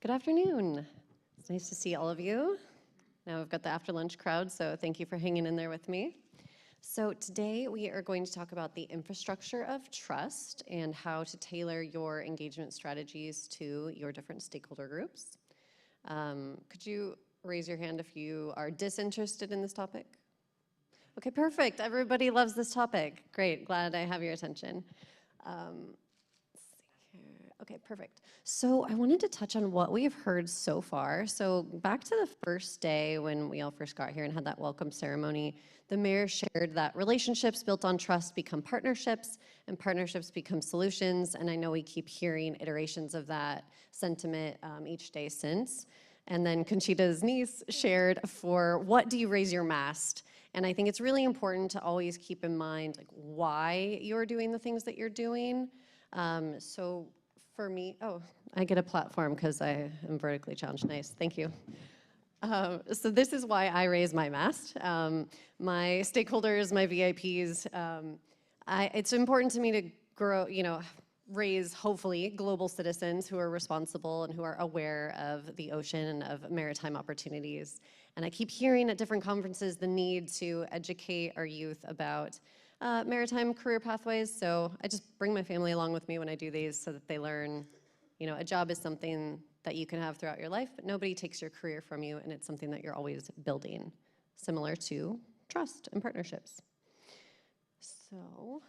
Good afternoon. It's nice to see all of you. Now we've got the after lunch crowd, so thank you for hanging in there with me. So today we are going to talk about the infrastructure of trust and how to tailor your engagement strategies to your different stakeholder groups. Could you raise your hand if you are disinterested in this topic? Okay, perfect. Everybody loves this topic. Great, glad I have your attention. Okay, perfect. So I wanted to touch on what we have heard so far. So back to the first day when we all first got here and had that welcome ceremony, the mayor shared that relationships built on trust become partnerships and partnerships become solutions. And I know we keep hearing iterations of that sentiment each day since. And then Conchita's niece shared for what do you raise your mast? And I think it's really important to always keep in mind like why you're doing the things that you're doing. So for me, oh, I get a platform because I am vertically challenged. Nice, thank you. So this is why I raise my mast. My stakeholders, my VIPs, it's important to me to grow, raise hopefully global citizens who are responsible and who are aware of the ocean and of maritime opportunities. And I keep hearing at different conferences the need to educate our youth about maritime career pathways, so I just bring my family along with me when I do these so that they learn, a job is something that you can have throughout your life, but nobody takes your career from you, and it's something that you're always building, similar to trust and partnerships. So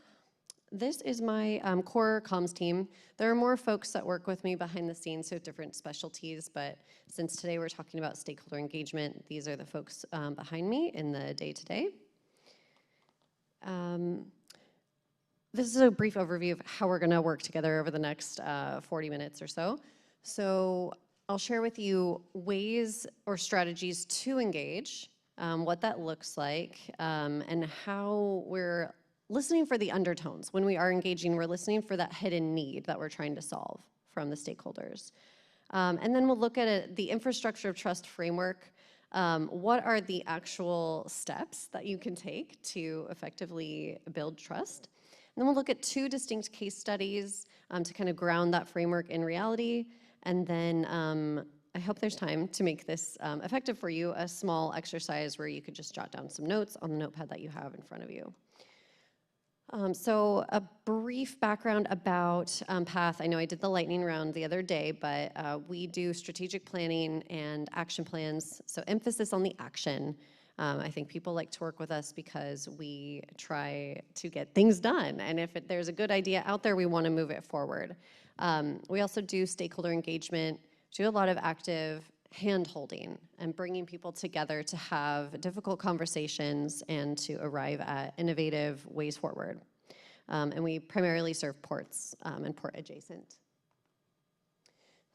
this is my core comms team. There are more folks that work with me behind the scenes, so different specialties, but since today we're talking about stakeholder engagement, these are the folks behind me in the day-to-day. This is a brief overview of how we're going to work together over the next 40 minutes or so. So I'll share with you ways or strategies to engage, what that looks like, and how we're listening for the undertones. When we are engaging, we're listening for that hidden need that we're trying to solve from the stakeholders. And then we'll look at the infrastructure of trust framework. What are the actual steps that you can take to effectively build trust? And then we'll look at two distinct case studies to kind of ground that framework in reality. And then I hope there's time to make this effective for you, a small exercise where you could just jot down some notes on the notepad that you have in front of you. So a brief background about PATH. I know I did the lightning round the other day, but we do strategic planning and action plans, so emphasis on the action. I think people like to work with us because we try to get things done, and if there's a good idea out there, we want to move it forward. We also do stakeholder engagement, do a lot of active hand-holding and bringing people together to have difficult conversations and to arrive at innovative ways forward. And we primarily serve ports and port adjacent.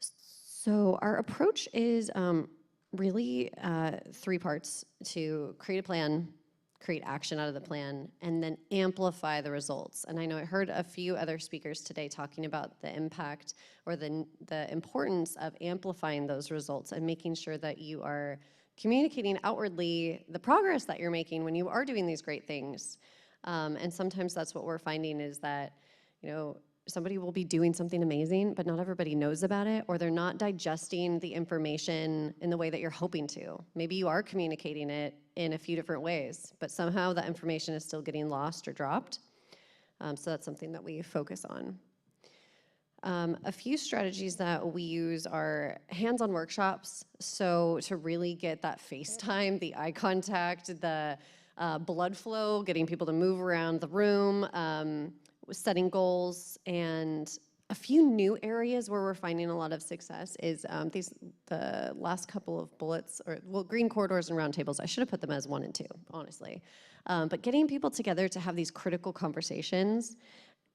So our approach is really three parts: to create a plan, create action out of the plan, and then amplify the results. And I know I heard a few other speakers today talking about the impact or the importance of amplifying those results and making sure that you are communicating outwardly the progress that you're making when you are doing these great things. And sometimes that's what we're finding is that, somebody will be doing something amazing, but not everybody knows about it, or they're not digesting the information in the way that you're hoping to. Maybe you are communicating it in a few different ways, but somehow that information is still getting lost or dropped. So that's something that we focus on. A few strategies that we use are hands-on workshops. So to really get that face time, the eye contact, the blood flow, getting people to move around the room, setting goals. And a few new areas where we're finding a lot of success is the last couple of bullets, green corridors and roundtables. I should have put them as 1 and 2, honestly. But getting people together to have these critical conversations.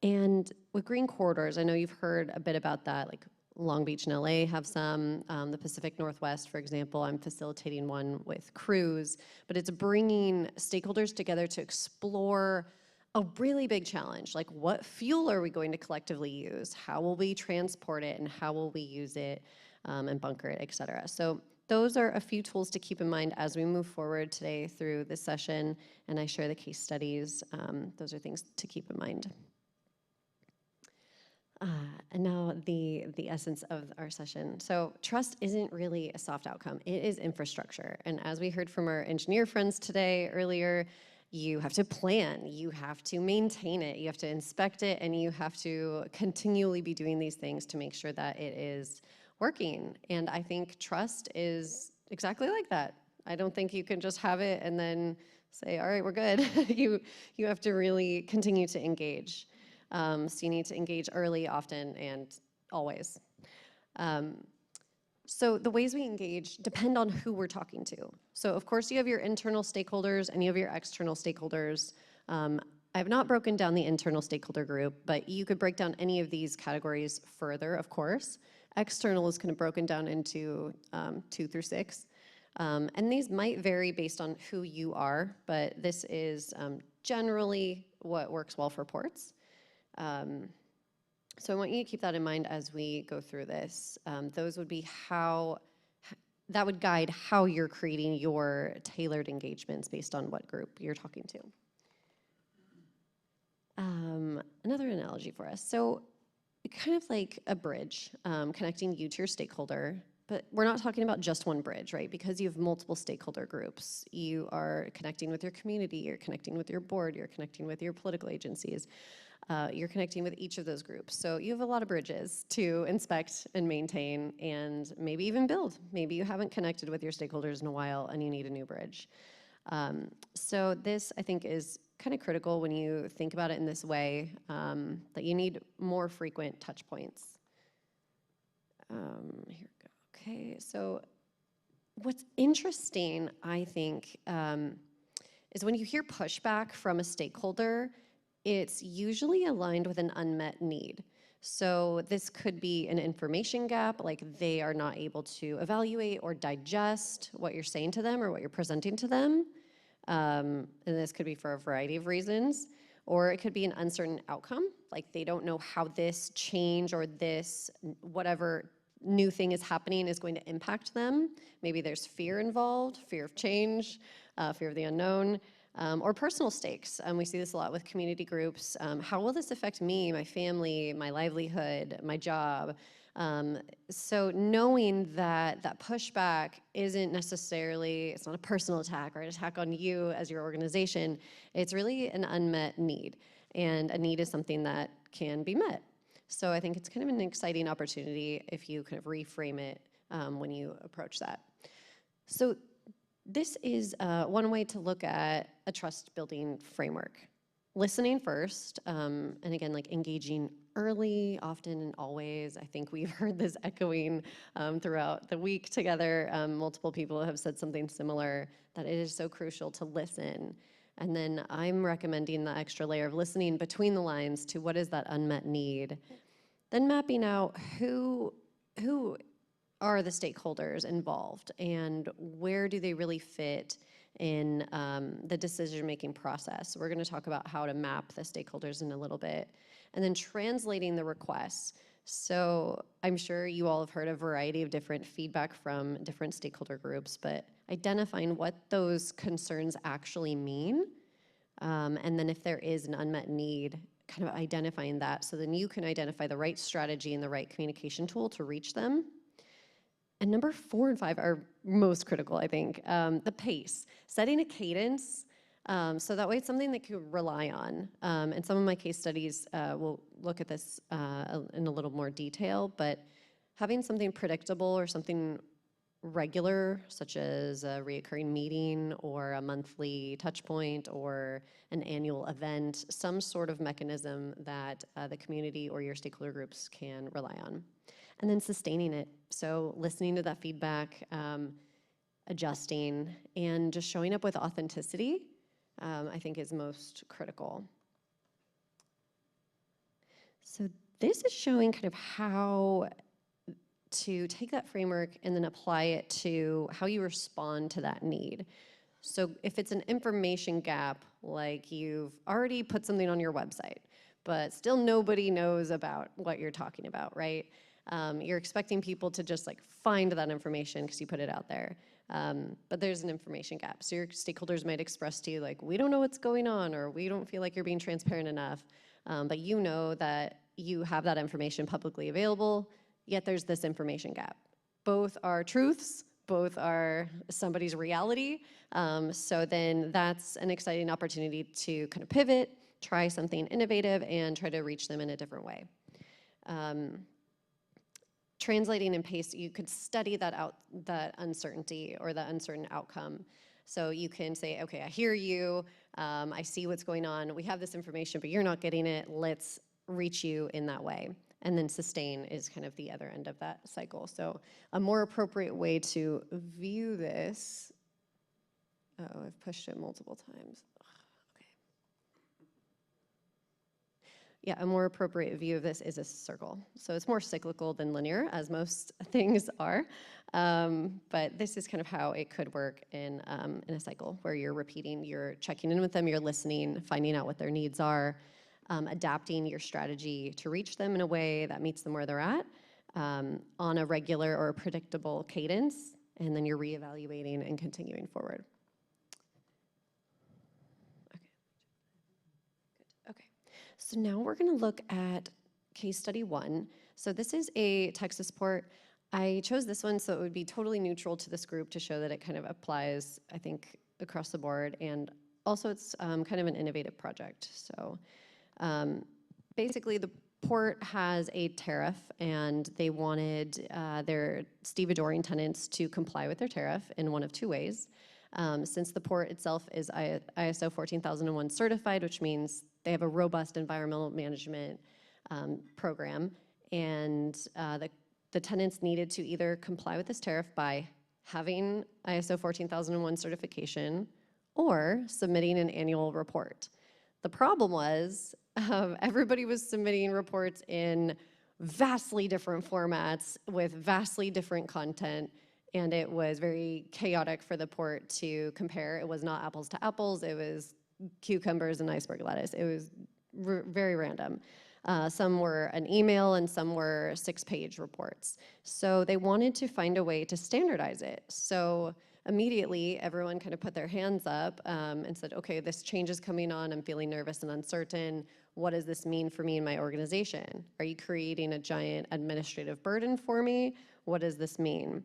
And with green corridors, I know you've heard a bit about that, like Long Beach and LA have some, the Pacific Northwest, for example, I'm facilitating one with Cruise, but it's bringing stakeholders together to explore a really big challenge, like what fuel are we going to collectively use? How will we transport it and how will we use it and bunker it, et cetera. So those are a few tools to keep in mind as we move forward today through this session, and I share the case studies. Those are things to keep in mind. And now the essence of our session. So trust isn't really a soft outcome. It is infrastructure. And as we heard from our engineer friends today earlier, you have to plan, you have to maintain it, you have to inspect it, and you have to continually be doing these things to make sure that it is working. And I think trust is exactly like that. I don't think you can just have it and then say, all right, we're good. You have to really continue to engage. So you need to engage early, often, and always. So the ways we engage depend on who we're talking to. So of course you have your internal stakeholders and you have your external stakeholders. I have not broken down the internal stakeholder group, but you could break down any of these categories further, of course. External is kind of broken down into 2 through 6. And these might vary based on who you are, but this is generally what works well for ports. So I want you to keep that in mind as we go through this. Those would be that would guide how you're creating your tailored engagements based on what group you're talking to. Another analogy for us. So kind of like a bridge connecting you to your stakeholder, but we're not talking about just one bridge, right? Because you have multiple stakeholder groups. You are connecting with your community, you're connecting with your board, you're connecting with your political agencies. You're connecting with each of those groups. So you have a lot of bridges to inspect and maintain and maybe even build. Maybe you haven't connected with your stakeholders in a while and you need a new bridge. So this, I think, is kind of critical when you think about it in this way, that you need more frequent touch points. Here we go. Okay, so what's interesting, I think, is when you hear pushback from a stakeholder, it's usually aligned with an unmet need. So this could be an information gap, like they are not able to evaluate or digest what you're saying to them or what you're presenting to them. And this could be for a variety of reasons. Or it could be an uncertain outcome, like they don't know how this change or this whatever new thing is happening is going to impact them. Maybe there's fear involved, fear of change, fear of the unknown. Or personal stakes. We see this a lot with community groups. How will this affect me, my family, my livelihood, my job? So knowing that that pushback isn't necessarily, it's not a personal attack or an attack on you as your organization, it's really an unmet need. And a need is something that can be met. So I think it's kind of an exciting opportunity if you kind of reframe it when you approach that. So this is one way to look at a trust building framework. Listening first, and again, like engaging early, often and always. I think we've heard this echoing throughout the week together. Multiple people have said something similar, that it is so crucial to listen. And then I'm recommending the extra layer of listening between the lines to what is that unmet need. Then mapping out who are the stakeholders involved and where do they really fit in the decision-making process. We're going to talk about how to map the stakeholders in a little bit. And then translating the requests. So I'm sure you all have heard a variety of different feedback from different stakeholder groups, but identifying what those concerns actually mean, and then if there is an unmet need, kind of identifying that so then you can identify the right strategy and the right communication tool to reach them. And number 4 and 5 are most critical, I think. The pace, setting a cadence, so that way it's something that you rely on. And some of my case studies will look at this in a little more detail, but having something predictable or something regular, such as a reoccurring meeting or a monthly touch point or an annual event, some sort of mechanism that the community or your stakeholder groups can rely on. And then sustaining it. So listening to that feedback, adjusting, and just showing up with authenticity, I think is most critical. So this is showing kind of how to take that framework and then apply it to how you respond to that need. So if it's an information gap, like you've already put something on your website, but still nobody knows about what you're talking about, right? You're expecting people to just like find that information because you put it out there. But there's an information gap. So your stakeholders might express to you like, we don't know what's going on, or we don't feel like you're being transparent enough. But you know that you have that information publicly available, yet there's this information gap. Both are truths, both are somebody's reality. So then that's an exciting opportunity to kind of pivot, try something innovative, and try to reach them in a different way. Translating and pace, you could study that uncertainty or that uncertain outcome. So you can say, okay, I hear you, I see what's going on, we have this information, but you're not getting it, let's reach you in that way. And then sustain is kind of the other end of that cycle. So a more appropriate way to view this, oh, I've pushed it multiple times. Yeah, a more appropriate view of this is a circle. So it's more cyclical than linear, as most things are. But this is kind of how it could work in a cycle, where you're repeating, you're checking in with them, you're listening, finding out what their needs are, adapting your strategy to reach them in a way that meets them where they're at, on a regular or predictable cadence, and then you're reevaluating and continuing forward. So now we're going to look at case study 1. So this is a Texas port. I chose this one so it would be totally neutral to this group to show that it kind of applies, I think, across the board. And also it's kind of an innovative project. So basically the port has a tariff, and they wanted their stevedoring tenants to comply with their tariff in one of 2 ways. Since the port itself is ISO 14001 certified, which means they have a robust environmental management program, and the tenants needed to either comply with this tariff by having ISO 14001 certification or submitting an annual report. The problem was everybody was submitting reports in vastly different formats with vastly different content, and it was very chaotic for the port to compare. It was not apples to apples. It was cucumbers and iceberg lettuce. It was very random. Some were an email and some were 6-page reports. So they wanted to find a way to standardize it. So immediately everyone kind of put their hands up and said, okay, this change is coming on. I'm feeling nervous and uncertain. What does this mean for me and my organization? Are you creating a giant administrative burden for me? What does this mean?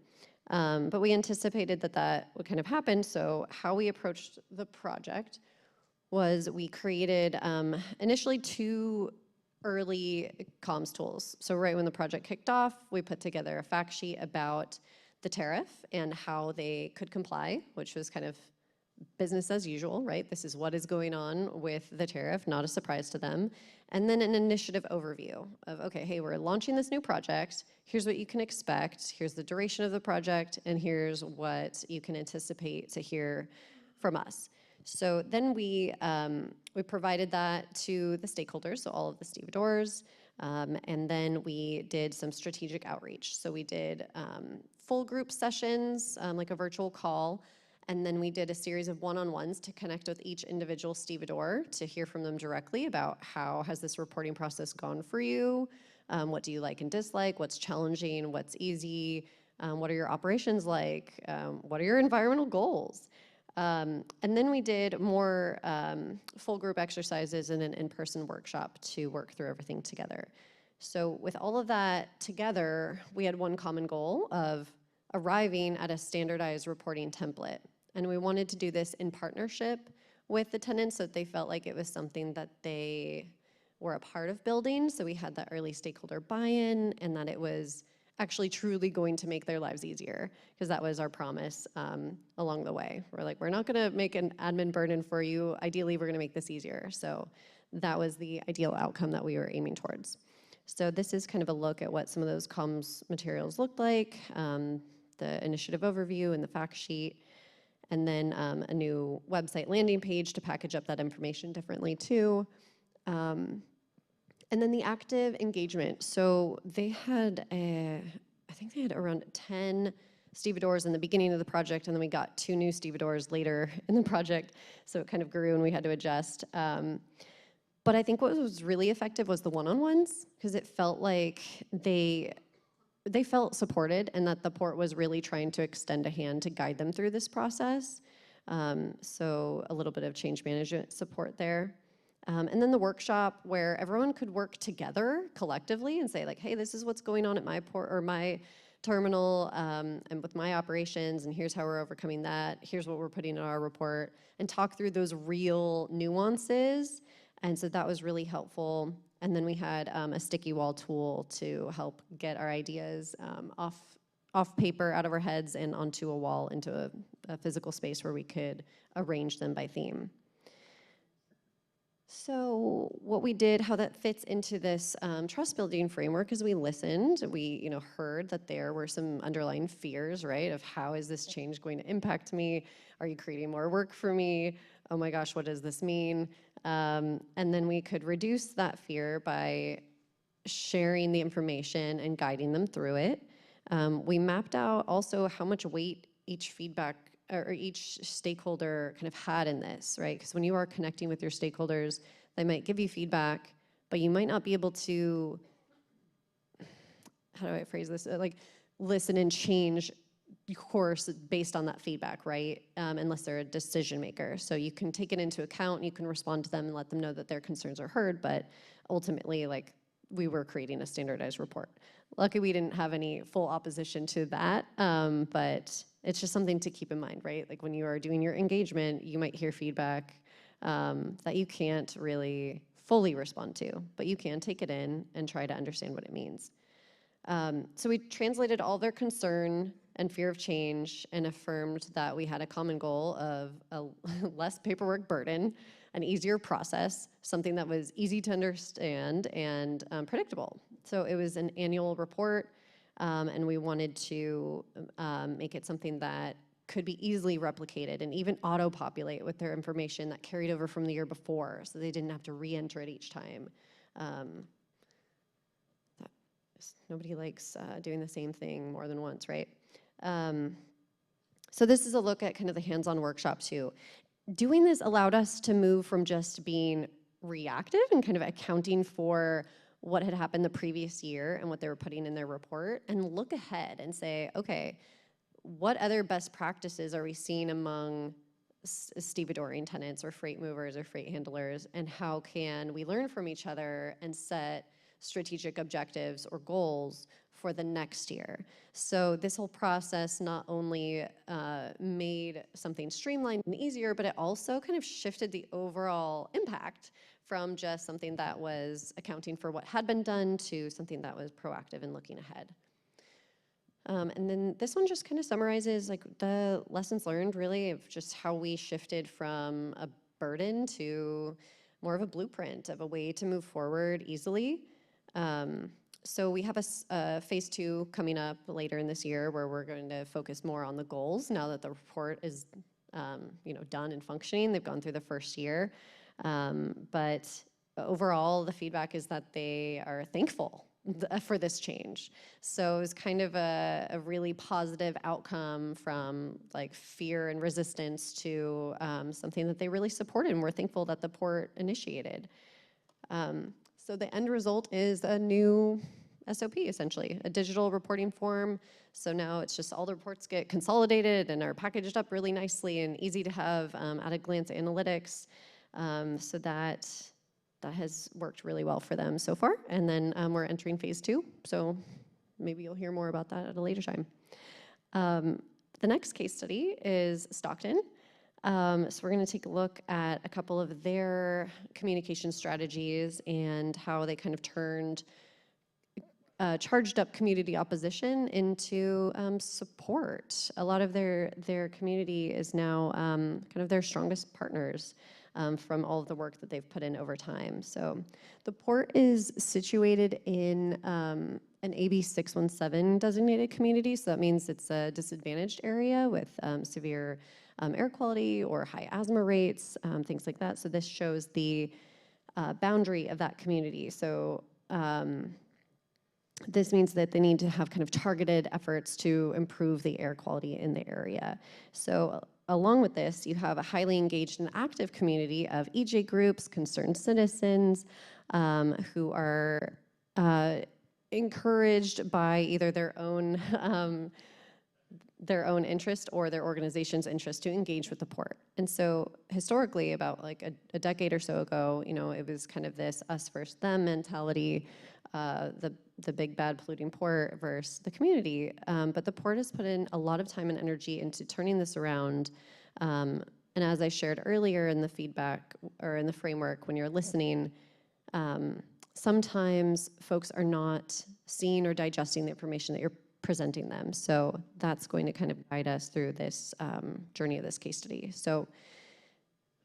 But we anticipated that that would kind of happen. So how we approached the project was we created initially 2 early comms tools. So right when the project kicked off, we put together a fact sheet about the tariff and how they could comply, which was kind of business as usual, right? This is what is going on with the tariff, not a surprise to them. And then an initiative overview of, okay, hey, we're launching this new project. Here's what you can expect. Here's the duration of the project. And here's what you can anticipate to hear from us. So then we provided that to the stakeholders, so all of the stevedores, and then we did some strategic outreach. So we did full group sessions, like a virtual call, and then we did a series of one-on-ones to connect with each individual stevedore to hear from them directly about how has this reporting process gone for you, what do you like and dislike, what's challenging, what's easy, what are your operations like, what are your environmental goals? And then we did more full group exercises and an in-person workshop to work through everything together. So with all of that together, we had one common goal of arriving at a standardized reporting template. And we wanted to do this in partnership with the tenants so that they felt like it was something that they were a part of building. So we had that early stakeholder buy-in, and that it was actually truly going to make their lives easier, because that was our promise along the way. We're like, we're not gonna make an admin burden for you. Ideally, we're gonna make this easier. So that was the ideal outcome that we were aiming towards. So this is kind of a look at what some of those comms materials looked like, the initiative overview and the fact sheet, and then a new website landing page to package up that information differently too. And then the active engagement. So they had, I think they had around 10 stevedores in the beginning of the project, and then we got 2 new stevedores later in the project, so it kind of grew and we had to adjust. But I think what was really effective was the one-on-ones, because it felt like they felt supported and that the port was really trying to extend a hand to guide them through this process. So a little bit of change management support there. And then the workshop where everyone could work together collectively and say like, hey, this is what's going on at my port or my terminal and with my operations, and here's how we're overcoming that. Here's what we're putting in our report, and talk through those real nuances. And so that was really helpful. And then we had a sticky wall tool to help get our ideas off paper, out of our heads, and onto a wall, into a physical space where we could arrange them by theme. So what we did, how that fits into this trust building framework, is we listened. We heard that there were some underlying fears, right, of how is this change going to impact me? Are you creating more work for me? Oh my gosh, what does this mean? And then we could reduce that fear by sharing the information and guiding them through it. We mapped out also how much weight each feedback or each stakeholder kind of had in this, right? Because when you are connecting with your stakeholders, they might give you feedback, but you might not be able to, how do I phrase this? Like listen and change course based on that feedback, right? Unless they're a decision maker. So you can take it into account, you can respond to them and let them know that their concerns are heard, but ultimately, like, we were creating a standardized report. Luckily, we didn't have any full opposition to that, but it's just something to keep in mind, right? Like when you are doing your engagement, you might hear feedback that you can't really fully respond to, but you can take it in and try to understand what it means. So we translated all their concern and fear of change and affirmed that we had a common goal of a less paperwork burden, an easier process, something that was easy to understand and predictable. So it was an annual report, and we wanted to make it something that could be easily replicated and even auto-populate with their information that carried over from the year before, so they didn't have to re-enter it each time. Nobody likes doing the same thing more than once, right? So this is a look at kind of the hands-on workshop too. Doing this allowed us to move from just being reactive and kind of accounting for what had happened the previous year and what they were putting in their report, and look ahead and say, okay, what other best practices are we seeing among stevedoring tenants or freight movers or freight handlers, and how can we learn from each other and set strategic objectives or goals for the next year? So this whole process not only made something streamlined and easier, but it also kind of shifted the overall impact from just something that was accounting for what had been done to something that was proactive and looking ahead. And then this one just kind of summarizes like the lessons learned, really, of just how we shifted from a burden to more of a blueprint of a way to move forward easily. So we have a phase 2 coming up later in this year, where we're going to focus more on the goals now that the report is done and functioning. They've gone through the first year. But overall, the feedback is that they are thankful for this change. So it was kind of a really positive outcome from like fear and resistance to something that they really supported and were thankful that the port initiated. So the end result is a new SOP, essentially, a digital reporting form. So now it's just all the reports get consolidated and are packaged up really nicely and easy to have at-a-glance analytics. So that has worked really well for them so far. And then we're entering phase 2, so maybe you'll hear more about that at a later time. The next case study is Stockton. So we're going to take a look at a couple of their communication strategies and how they kind of turned charged up community opposition into support. A lot of their community is now kind of their strongest partners from all of the work that they've put in over time. So the port is situated in an AB 617 designated community, so that means it's a disadvantaged area with severe air quality or high asthma rates, things like that. So this shows the boundary of that community. So this means that they need to have kind of targeted efforts to improve the air quality in the area. So along with this, you have a highly engaged and active community of EJ groups, concerned citizens, who are encouraged by either their own their own interest or their organization's interest to engage with the port. And so historically, about like a decade or so ago, you know, it was kind of this us versus them mentality, the big bad polluting port versus the community. But the port has put in a lot of time and energy into turning this around. And as I shared earlier in the feedback or in the framework, when you're listening, sometimes folks are not seeing or digesting the information that you're presenting them. So that's going to kind of guide us through this journey of this case study. So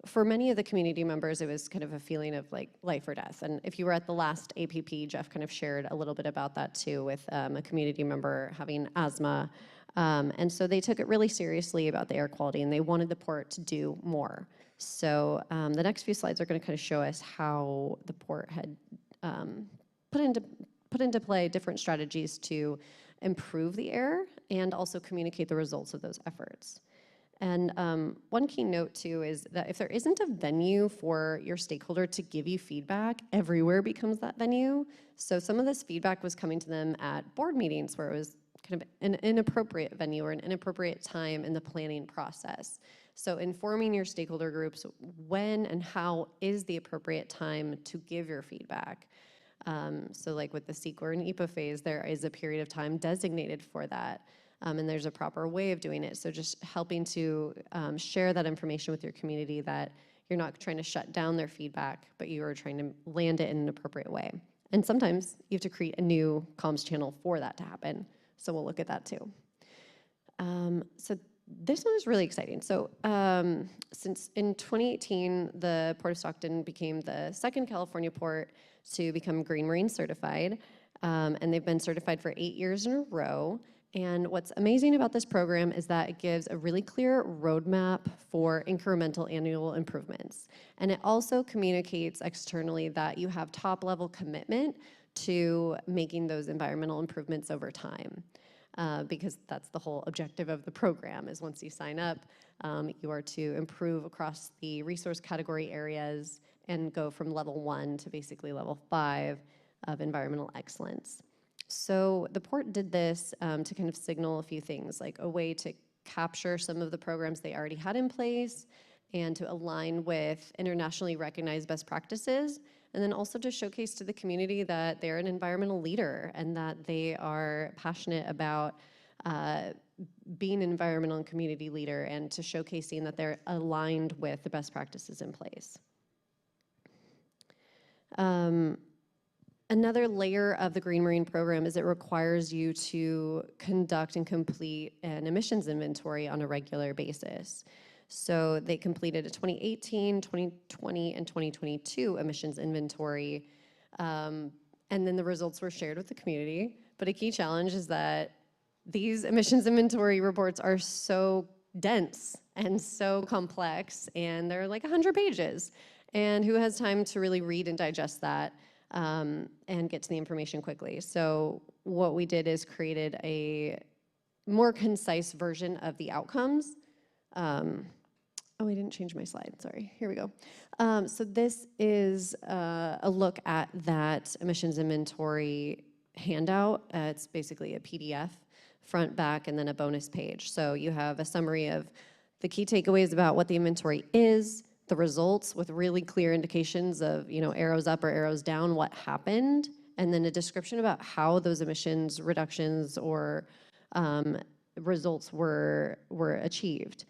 for many of the community members, it was kind of a feeling of like life or death. And if you were at the last APP, Jeff kind of shared a little bit about that too, with a community member having asthma. And so they took it really seriously about the air quality, and they wanted the port to do more. So the next few slides are going to kind of show us how the port had put into play different strategies to improve the air and also communicate the results of those efforts. And one key note too is that if there isn't a venue for your stakeholder to give you feedback, everywhere becomes that venue. So some of this feedback was coming to them at board meetings where it was kind of an inappropriate venue or an inappropriate time in the planning process. So informing your stakeholder groups when and how is the appropriate time to give your feedback. So like with the CEQA and EPA phase, there is a period of time designated for that. And there's a proper way of doing it. So just helping to share that information with your community, that you're not trying to shut down their feedback, but you are trying to land it in an appropriate way. And sometimes you have to create a new comms channel for that to happen. So we'll look at that too. So this one is really exciting. So since in 2018, the Port of Stockton became the second California port to become Green Marine certified. And they've been certified for 8 years in a row. And what's amazing about this program is that it gives a really clear roadmap for incremental annual improvements. And it also communicates externally that you have top-level commitment to making those environmental improvements over time. Because that's the whole objective of the program, is once you sign up, you are to improve across the resource category areas and go from level 1 to basically level 5 of environmental excellence. So the port did this to kind of signal a few things, like a way to capture some of the programs they already had in place and to align with internationally recognized best practices, and then also to showcase to the community that they're an environmental leader and that they are passionate about being an environmental and community leader, and to showcasing that they're aligned with the best practices in place. Another layer of the Green Marine program is it requires you to conduct and complete an emissions inventory on a regular basis. So they completed a 2018, 2020, and 2022 emissions inventory, and then the results were shared with the community. But a key challenge is that these emissions inventory reports are so dense and so complex, and they're like 100 pages. And who has time to really read and digest that? And get to the information quickly. So what we did is created a more concise version of the outcomes. Oh, I didn't change my slide, sorry, here we go. So this is a look at that emissions inventory handout. It's basically a PDF, front, back, and then a bonus page. So you have a summary of the key takeaways about what the inventory is, the results with really clear indications of, you know, arrows up or arrows down, what happened, and then a description about how those emissions reductions or results were achieved.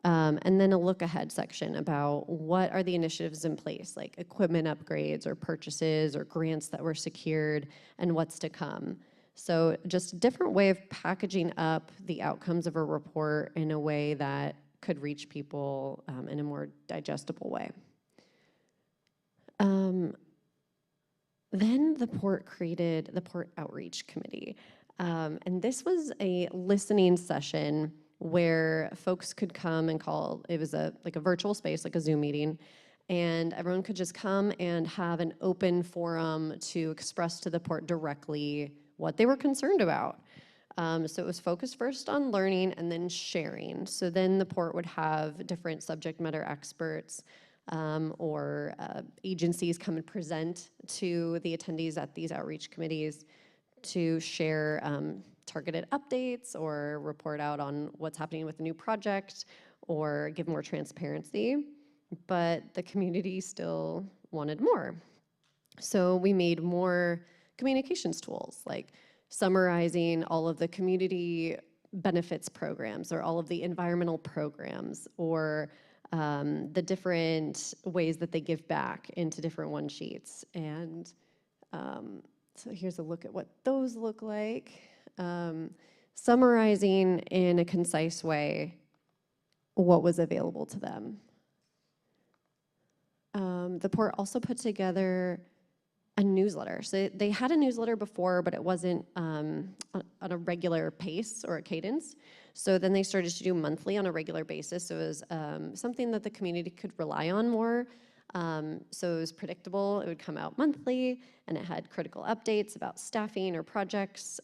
And then a look ahead section about what are the initiatives in place, like equipment upgrades or purchases or grants that were secured and what's to come. So just a different way of packaging up the outcomes of a report in a way that could reach people in a more digestible way. Then the port created the Port Outreach Committee. And this was a listening session where folks could come and call. It was like a virtual space, like a Zoom meeting, and everyone could just come and have an open forum to express to the port directly what they were concerned about. So it was focused first on learning and then sharing. So then the port would have different subject matter experts or agencies come and present to the attendees at these outreach committees to share targeted updates or report out on what's happening with a new project or give more transparency, but the community still wanted more. So we made more communications tools, like summarizing all of the community benefits programs or all of the environmental programs or the different ways that they give back into different one sheets. And so here's a look at what those look like. Summarizing in a concise way what was available to them. The port also put together a newsletter. So they had a newsletter before, but it wasn't on a regular pace or a cadence. So then they started to do monthly on a regular basis. So it was something that the community could rely on more. So it was predictable. It would come out monthly, and it had critical updates about staffing or projects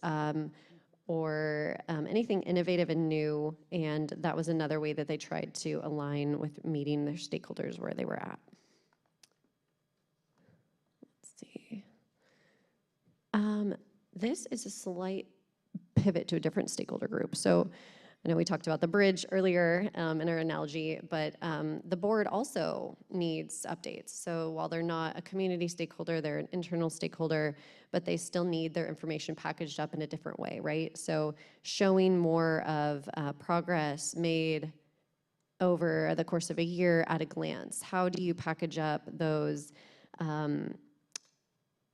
or anything innovative and new. And that was another way that they tried to align with meeting their stakeholders where they were at. This is a slight pivot to a different stakeholder group. So I know we talked about the bridge earlier in our analogy, but the board also needs updates. So while they're not a community stakeholder, they're an internal stakeholder, but they still need their information packaged up in a different way, right? So showing more of progress made over the course of a year at a glance. How do you package up those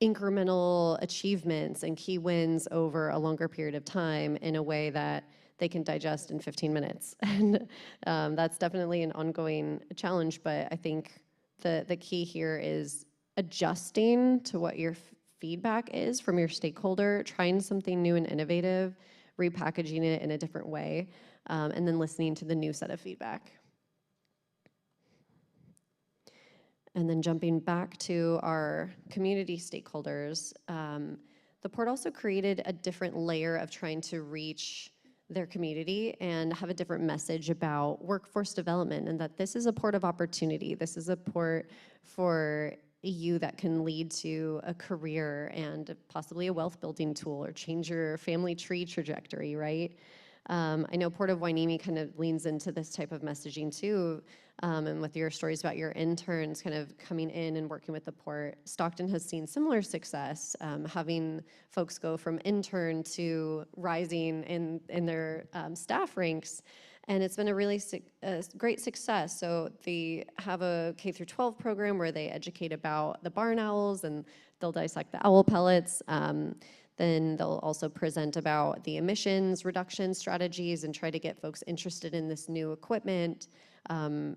incremental achievements and key wins over a longer period of time in a way that they can digest in 15 minutes. And that's definitely an ongoing challenge, but I think the key here is adjusting to what your feedback is from your stakeholder, trying something new and innovative, repackaging it in a different way, and then listening to the new set of feedback. And then jumping back to our community stakeholders, the port also created a different layer of trying to reach their community and have a different message about workforce development, and that this is a port of opportunity. This is a port for you that can lead to a career and possibly a wealth building tool or change your family tree trajectory, right? I know Port of Hueneme kind of leans into this type of messaging too, and with your stories about your interns kind of coming in and working with the port, Stockton has seen similar success, having folks go from intern to rising in their staff ranks, and it's been a really great success. So they have a K-12 program where they educate about the barn owls, and they'll dissect the owl pellets. Then they'll also present about the emissions reduction strategies and try to get folks interested in this new equipment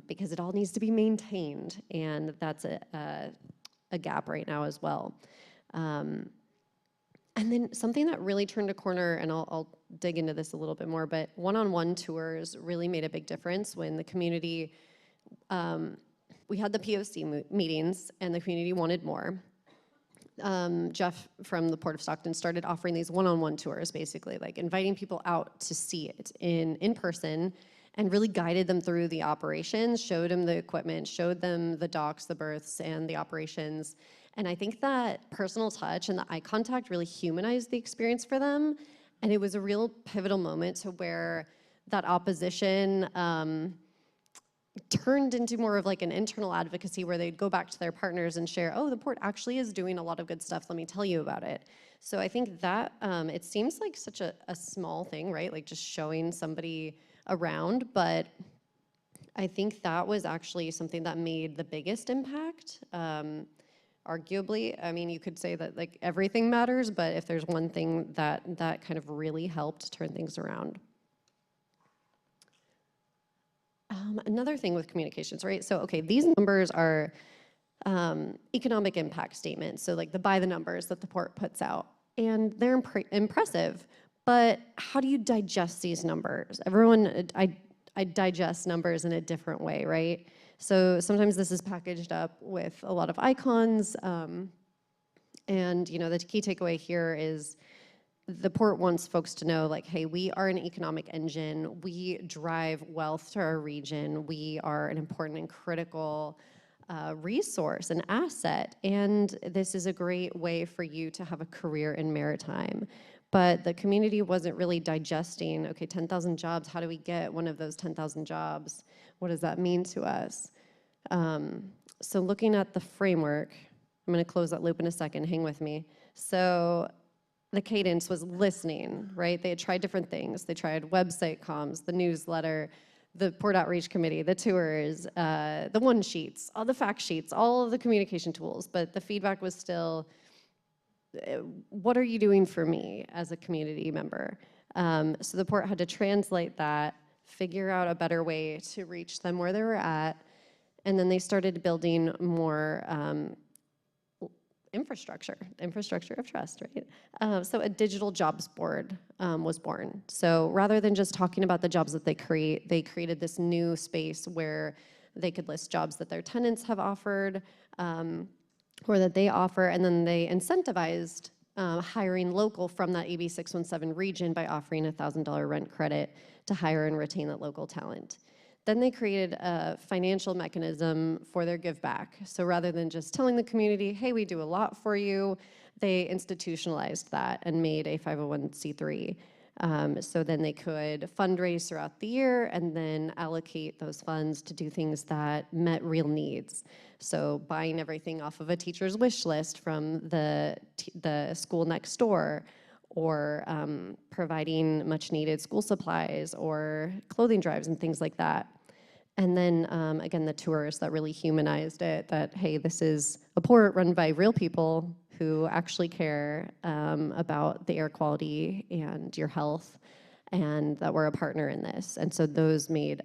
because it all needs to be maintained, and that's a gap right now as well. And then something that really turned a corner, and I'll dig into this a little bit more, but one-on-one tours really made a big difference when the community, we had the POC meetings and the community wanted more. Jeff from the Port of Stockton started offering these one-on-one tours, basically, like inviting people out to see it in person, and really guided them through the operations, showed them the equipment, showed them the docks, the berths, and the operations. And I think that personal touch and the eye contact really humanized the experience for them. And it was a real pivotal moment to where that opposition turned into more of like an internal advocacy where they'd go back to their partners and share, oh, the port actually is doing a lot of good stuff, let me tell you about it. So I think that it seems like such a small thing, right? Like just showing somebody around, but I think that was actually something that made the biggest impact. Arguably, I mean, you could say that like everything matters, but if there's one thing that kind of really helped turn things around. Another thing with communications, right? So, okay, these numbers are economic impact statements, so like the by the numbers that the port puts out, and they're impressive, but how do you digest these numbers? Everyone, I digest numbers in a different way, right? So sometimes this is packaged up with a lot of icons, and you know, the key takeaway here is the port wants folks to know, like, hey, we are an economic engine. We drive wealth to our region. We are an important and critical resource, an asset, and this is a great way for you to have a career in maritime. but the community wasn't really digesting, okay, 10,000 jobs, how do we get one of those 10,000 jobs? What does that mean to us? So looking at the framework, I'm going to close that loop in a second, hang with me. So the cadence was listening, right? They had tried different things. They tried website comms, the newsletter, the Port Outreach Committee, the tours, the one sheets, all the fact sheets, all of the communication tools, but the feedback was still, what are you doing for me as a community member? So the port had to translate that, figure out a better way to reach them where they were at, and then they started building more infrastructure of trust, right? So a digital jobs board was born. So rather than just talking about the jobs that they create, they created this new space where they could list jobs that their tenants have offered, or that they offer, and then they incentivized hiring local from that AB 617 region by offering a $1,000 rent credit to hire and retain that local talent. Then they created a financial mechanism for their give back. So rather than just telling the community, hey, we do a lot for you, they institutionalized that and made a 501c3. So then they could fundraise throughout the year and then allocate those funds to do things that met real needs. So buying everything off of a teacher's wish list from the school next door, or providing much needed school supplies or clothing drives and things like that. And then again, the tours that really humanized it, that, hey, this is a port run by real people who actually care about the air quality and your health, and that we're a partner in this. And so those made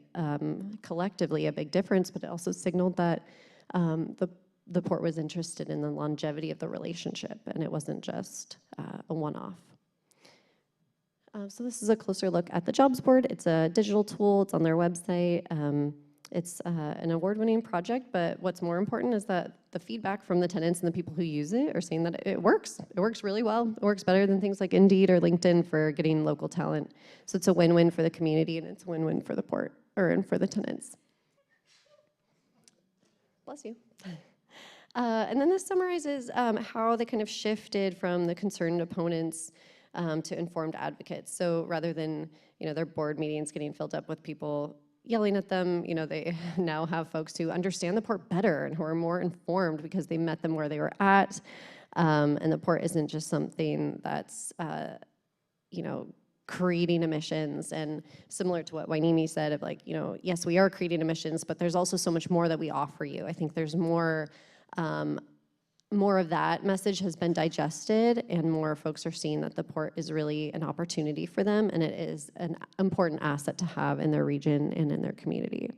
collectively a big difference, but it also signaled that the port was interested in the longevity of the relationship, and it wasn't just a one-off. So this is a closer look at the jobs board. It's a digital tool. It's on their website. It's an award-winning project, but what's more important is that the feedback from the tenants and the people who use it are saying that it works. It works really well. It works better than things like Indeed or LinkedIn for getting local talent. So it's a win-win for the community, and it's a win-win for the port, and for the tenants. Bless you. And then this summarizes how they kind of shifted from the concerned opponents to informed advocates. So rather than, their board meetings getting filled up with people yelling at them, they now have folks who understand the port better and who are more informed because they met them where they were at. And the port isn't just something that's, creating emissions, and similar to what Wainimi said of like, yes, we are creating emissions, but there's also so much more that we offer you. I think there's more of that message has been digested, and more folks are seeing that the port is really an opportunity for them, and it is an important asset to have in their region and in their community.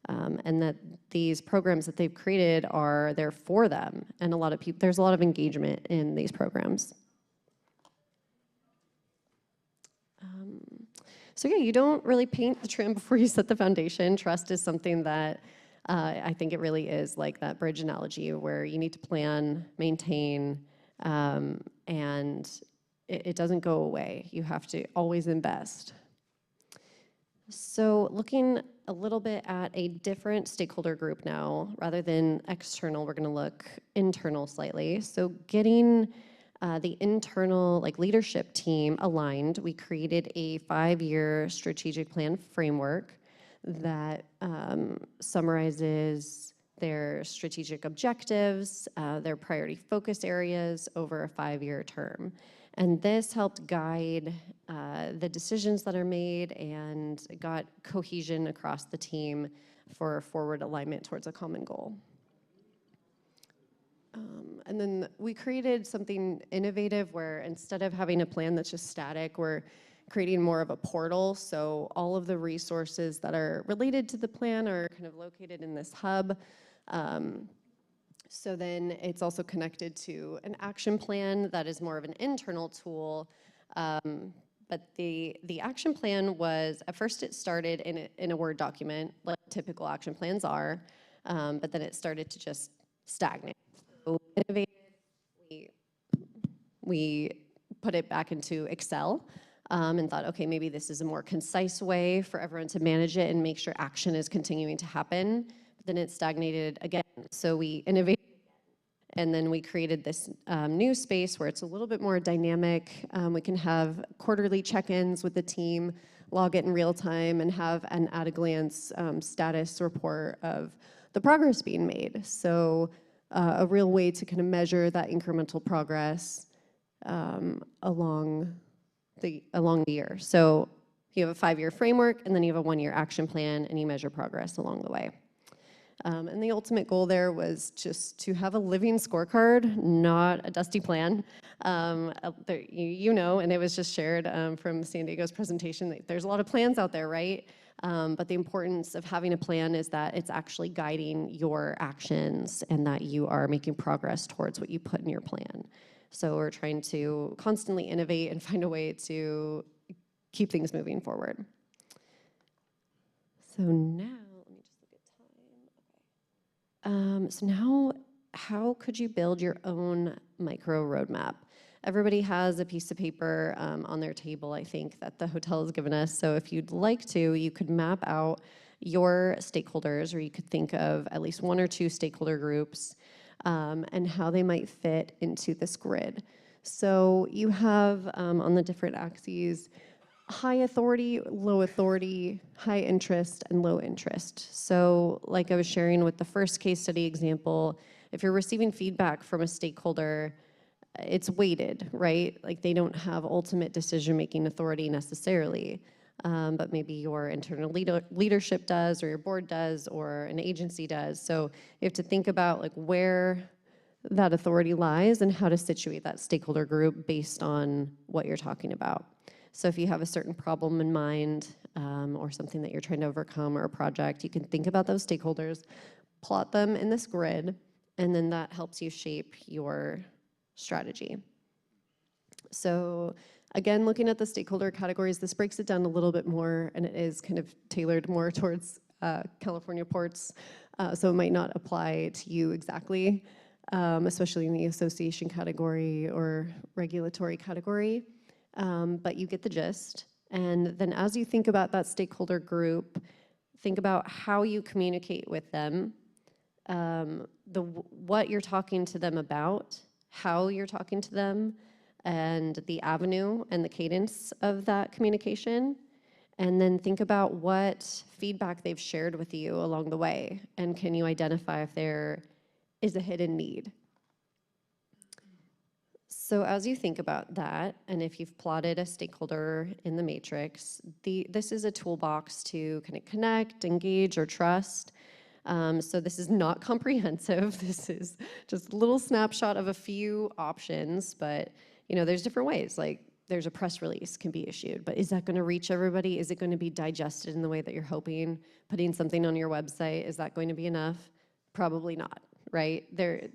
And that these programs that they've created are there for them, and there's a lot of engagement in these programs. So yeah, you don't really paint the trim before you set the foundation. Trust is something that I think it really is like that bridge analogy where you need to plan, maintain, and it doesn't go away. You have to always invest. So looking a little bit at a different stakeholder group now, rather than external, we're gonna look internal slightly. So getting the internal leadership team aligned, we created a 5-year strategic plan framework that summarizes their strategic objectives, their priority focus areas over a 5-year term. And this helped guide the decisions that are made and got cohesion across the team for forward alignment towards a common goal. And then we created something innovative where instead of having a plan that's just static, we're creating more of a portal. So all of the resources that are related to the plan are kind of located in this hub. So then it's also connected to an action plan that is more of an internal tool. But the action plan was, at first it started in a Word document, like typical action plans are, but then it started to just stagnate. So innovative, we put it back into Excel. And thought, okay, maybe this is a more concise way for everyone to manage it and make sure action is continuing to happen. But then it stagnated again. So we innovated And then we created this new space where it's a little bit more dynamic. We can have quarterly check-ins with the team, log it in real time, and have an at-a-glance status report of the progress being made. So a real way to kind of measure that incremental progress along the year. So you have a 5-year framework, and then you have a 1-year action plan, and you measure progress along the way. And the ultimate goal there was just to have a living scorecard, not a dusty plan. You know, and it was just shared from San Diego's presentation, that there's a lot of plans out there, right? But the importance of having a plan is that it's actually guiding your actions and that you are making progress towards what you put in your plan. So we're trying to constantly innovate and find a way to keep things moving forward. So now, let me just look at time. Okay. So now, how could you build your own micro roadmap? Everybody has a piece of paper on their table, I think, that the hotel has given us. So if you'd like to, you could map out your stakeholders, or you could think of at least 1 or 2 stakeholder groups and how they might fit into this grid. So you have on the different axes, high authority, low authority, high interest, and low interest. So like I was sharing with the first case study example, if you're receiving feedback from a stakeholder, it's weighted, right? Like they don't have ultimate decision-making authority necessarily, but maybe your internal leadership does, or your board does, or an agency does. So you have to think about like where that authority lies and how to situate that stakeholder group based on what you're talking about. So if you have a certain problem in mind or something that you're trying to overcome, or a project, you can think about those stakeholders, plot them in this grid, and then that helps you shape your strategy. So again, looking at the stakeholder categories, this breaks it down a little bit more, and it is kind of tailored more towards California ports, so it might not apply to you exactly, especially in the association category or regulatory category. But you get the gist. And then as you think about that stakeholder group, think about how you communicate with them, what you're talking to them about, how you're talking to them, and the avenue and the cadence of that communication. And then think about what feedback they've shared with you along the way, and can you identify if there is a hidden need. So as you think about that, and if you've plotted a stakeholder in the matrix, this is a toolbox to kind of connect, engage, or trust. So this is not comprehensive. This is just a little snapshot of a few options, but you know, there's different ways. Like there's a press release can be issued, but is that going to reach everybody? Is it going to be digested in the way that you're hoping? Putting something on your website, is that going to be enough? Probably not. Right?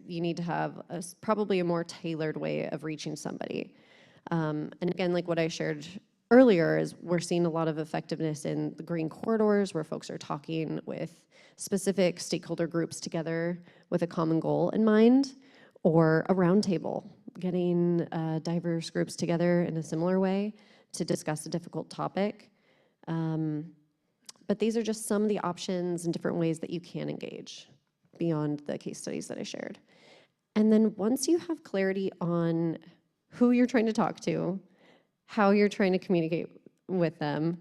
You need to have probably a more tailored way of reaching somebody. And again, like what I shared earlier, is we're seeing a lot of effectiveness in the green corridors, where folks are talking with specific stakeholder groups together with a common goal in mind, or a roundtable, getting diverse groups together in a similar way to discuss a difficult topic. But these are just some of the options and different ways that you can engage beyond the case studies that I shared. And then once you have clarity on who you're trying to talk to, how you're trying to communicate with them,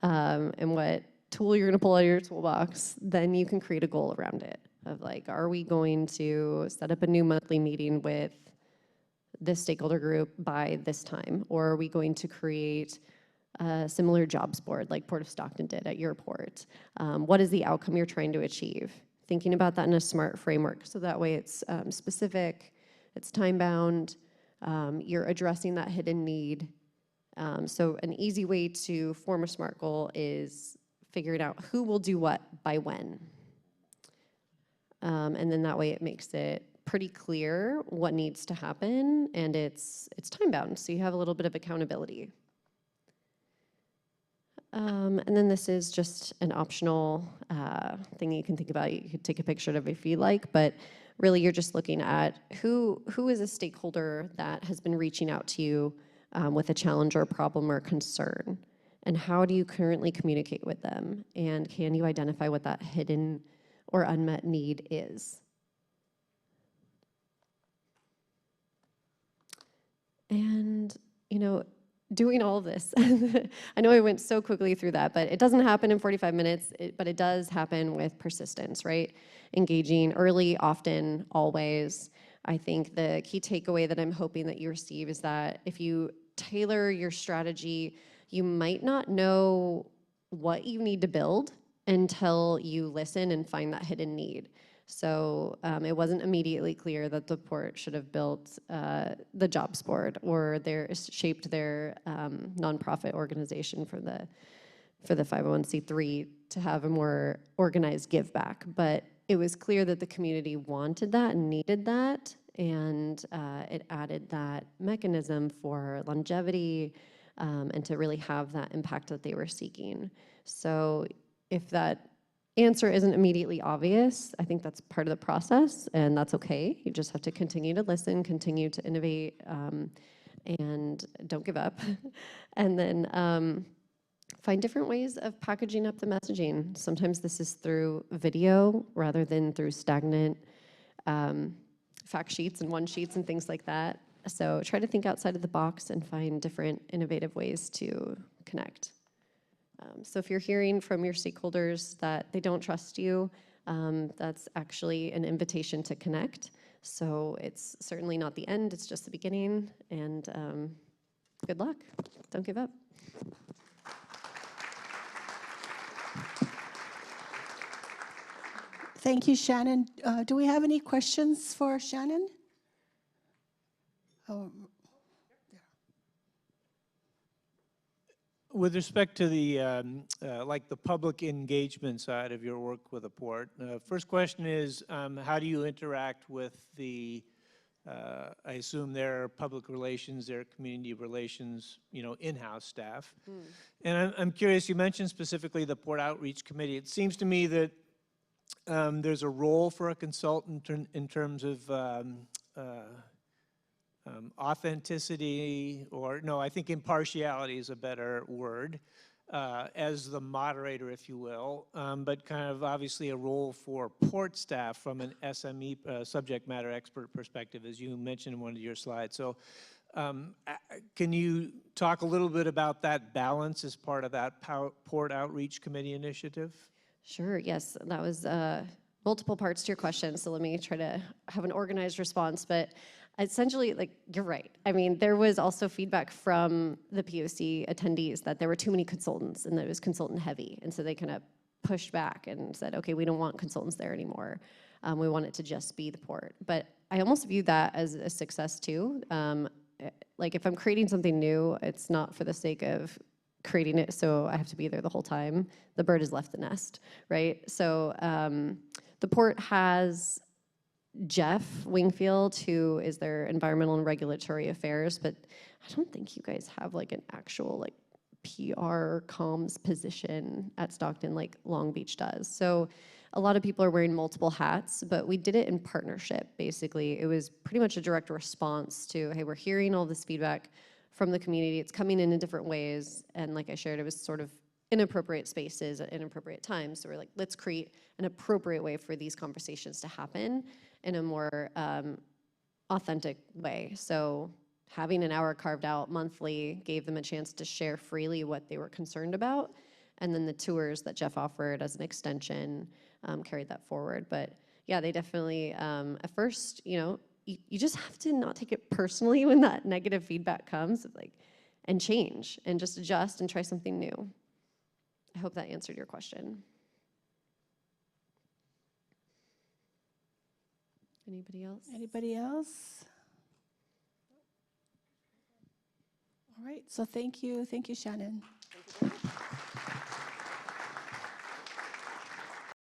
and what tool you're gonna pull out of your toolbox, then you can create a goal around it of like, are we going to set up a new monthly meeting with this stakeholder group by this time? Or are we going to create a similar jobs board like Port of Stockton did at your port? What is the outcome you're trying to achieve? Thinking about that in a SMART framework, so that way it's specific, it's time-bound, you're addressing that hidden need. So an easy way to form a SMART goal is figuring out who will do what by when. And then that way it makes it pretty clear what needs to happen, and it's time-bound, so you have a little bit of accountability. And then this is just an optional thing you can think about. You could take a picture of it if you like, but really you're just looking at who is a stakeholder that has been reaching out to you with a challenge or a problem or concern, and how do you currently communicate with them, and can you identify what that hidden or unmet need is? And, you know, doing all of this, I know I went so quickly through that, but it doesn't happen in 45 minutes, but it does happen with persistence, right? Engaging early, often, always. I think the key takeaway that I'm hoping that you receive is that if you tailor your strategy, you might not know what you need to build until you listen and find that hidden need. So it wasn't immediately clear that the port should have built the jobs board or shaped their nonprofit organization for the 501c3 to have a more organized give back. But it was clear that the community wanted that and needed that, and it added that mechanism for longevity and to really have that impact that they were seeking. So if that answer isn't immediately obvious, I think that's part of the process, and that's okay. You just have to continue to listen, continue to innovate, and don't give up. And then find different ways of packaging up the messaging. Sometimes this is through video rather than through stagnant fact sheets and one sheets and things like that. So try to think outside of the box and find different innovative ways to connect. So if you're hearing from your stakeholders that they don't trust you, that's actually an invitation to connect. So it's certainly not the end, it's just the beginning. And good luck. Don't give up. Thank you, Shannon. Do we have any questions for Shannon? Oh. With respect to the like the public engagement side of your work with the port, first question is how do you interact with the I assume their public relations, their community relations, you know, in-house staff. And I'm curious, you mentioned specifically the Port Outreach Committee. It seems to me that there's a role for a consultant in terms of authenticity, or no, I think impartiality is a better word, as the moderator, if you will, but kind of obviously a role for port staff from an SME subject matter expert perspective, as you mentioned in one of your slides. So can you talk a little bit about that balance as part of that Port Outreach Committee initiative? Sure, yes, that was multiple parts to your question, so let me try to have an organized response. But essentially, like, you're right. I mean, there was also feedback from the POC attendees that there were too many consultants and that it was consultant heavy. And so they kind of pushed back and said, okay, we don't want consultants there anymore. We want it to just be the port. But I almost view that as a success too. Like, if I'm creating something new, it's not for the sake of creating it so I have to be there the whole time. The bird has left the nest, right? So the port has Jeff Wingfield, who is their environmental and regulatory affairs, but I don't think you guys have like an actual like PR comms position at Stockton like Long Beach does. So a lot of people are wearing multiple hats, but we did it in partnership, basically. It was pretty much a direct response to, hey, we're hearing all this feedback from the community. It's coming in different ways, and like I shared, it was sort of inappropriate spaces at inappropriate times. So we're like, let's create an appropriate way for these conversations to happen in a more authentic way. So having an hour carved out monthly gave them a chance to share freely what they were concerned about. And then the tours that Jeff offered as an extension carried that forward. But yeah, they definitely, at first, you know, you just have to not take it personally when that negative feedback comes, like, and change and just adjust and try something new. I hope that answered your question. Anybody else? Anybody else? All right, so thank you, Shannon. Thank you.